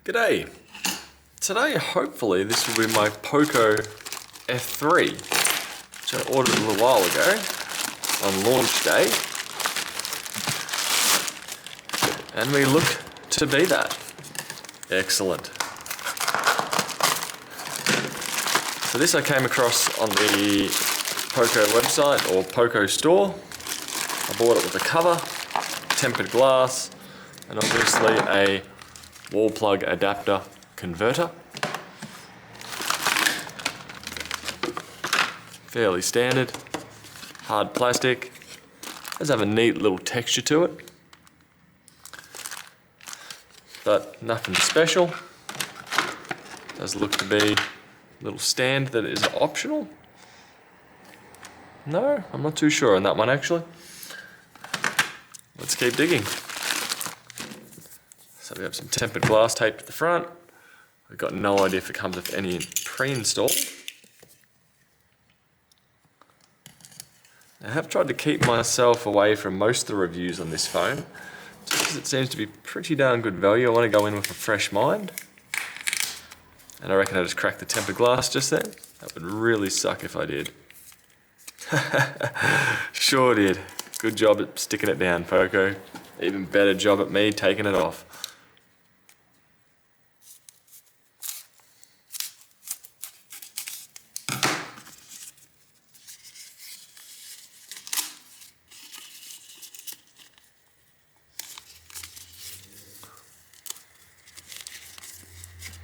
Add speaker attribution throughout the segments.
Speaker 1: G'day! Today, hopefully, this will be my Poco F3, which I ordered a little while ago on launch day. And we look to be that. Excellent. So this I came across on the Poco website or Poco store. I bought it with a cover, tempered glass, and obviously a wall plug adapter converter. Fairly standard, hard plastic. Does have a neat little texture to it, but nothing special. Does look to be a little stand that is optional. No, I'm not too sure on that one actually. Let's keep digging. So we have some tempered glass taped at the front. I've got no idea if it comes with any pre-installed. I have tried to keep myself away from most of the reviews on this phone, just because it seems to be pretty darn good value. I want to go in with a fresh mind. And I reckon I just cracked the tempered glass just then. That would really suck if I did. Sure did. Good job at sticking it down, Poco. Even better job at me taking it off.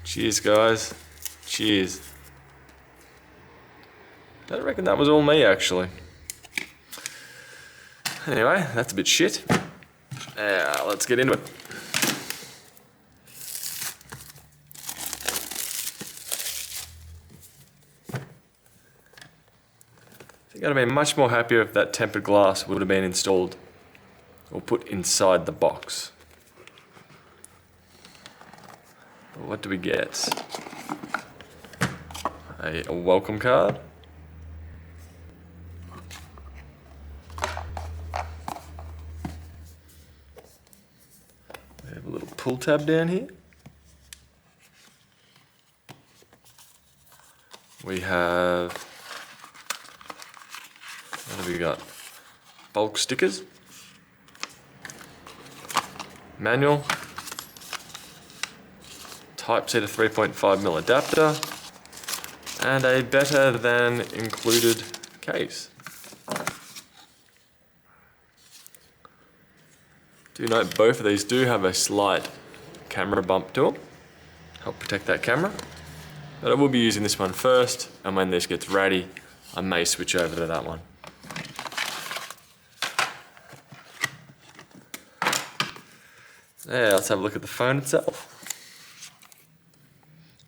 Speaker 1: Cheers, guys. Cheers. I don't reckon that was all me, actually. Anyway, that's a bit shit. Let's get into it. I think I'd have been much more happier if that tempered glass would have been installed or put inside the box. But what do we get? A welcome card. We have a little pull tab down here. We have, what have we got? Bulk stickers. Manual. Type-C to 3.5mm adapter. And a better than included case. Do note both of these do have a slight camera bump to them. Help protect that camera. But I will be using this one first, and when this gets ready, I may switch over to that one. Yeah, let's have a look at the phone itself,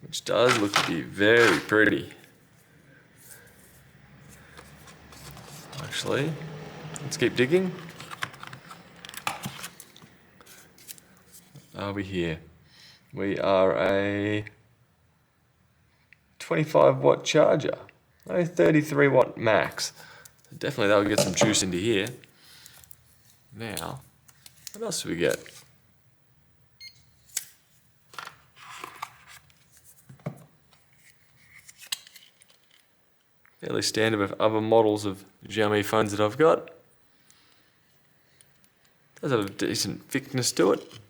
Speaker 1: which does look to be very pretty. Actually, let's keep digging. Are we here? We are a 25 watt charger. No, 33 watt max. So definitely that will get some juice into here. Now, what else do we get? Fairly standard with other models of Xiaomi phones that I've got. Does have a decent thickness to it.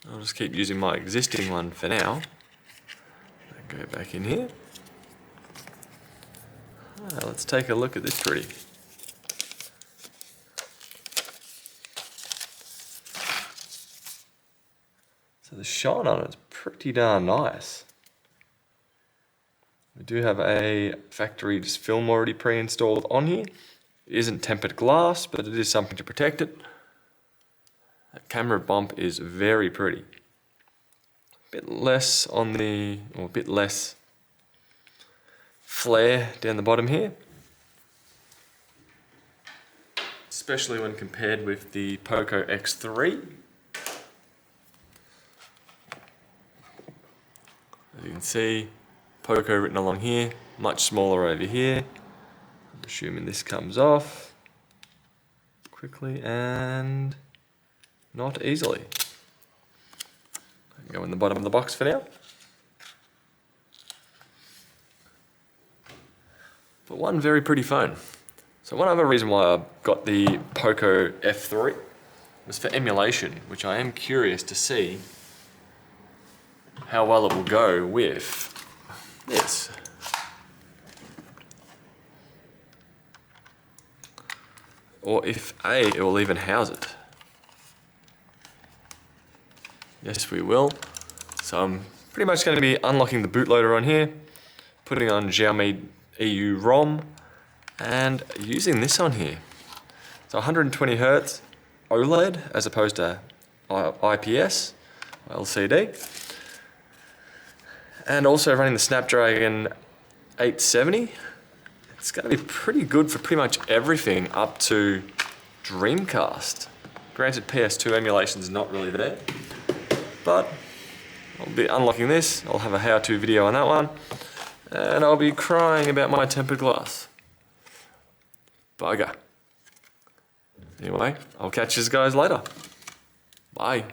Speaker 1: I'll just keep using my existing one for now. Go back in here. Let's take a look at this pretty. So the shine on it's pretty darn nice. We do have a factory just film already pre-installed on here. It isn't tempered glass, but it is something to protect it. That camera bump is very pretty. A bit less on the, or a bit less flare down the bottom here. Especially when compared with the Poco X3. As you can see, Poco written along here, much smaller over here. I'm assuming this comes off quickly and not easily. go in the bottom of the box for now. But one very pretty phone. So one other reason why I got the Poco F3 was for emulation, which I am curious to see how well it will go with this. Or if it will even house it. Yes, we will. So I'm pretty much going to be unlocking the bootloader on here, putting on Xiaomi EU ROM, and using this on here. So 120 Hz OLED as opposed to IPS, LCD. And also running the Snapdragon 870. It's going to be pretty good for pretty much everything up to Dreamcast. Granted, PS2 emulation is not really there, but I'll be unlocking this. I'll have a how-to video on that one, and I'll be crying about my tempered glass. Bugger. Anyway, I'll catch you guys later. Bye.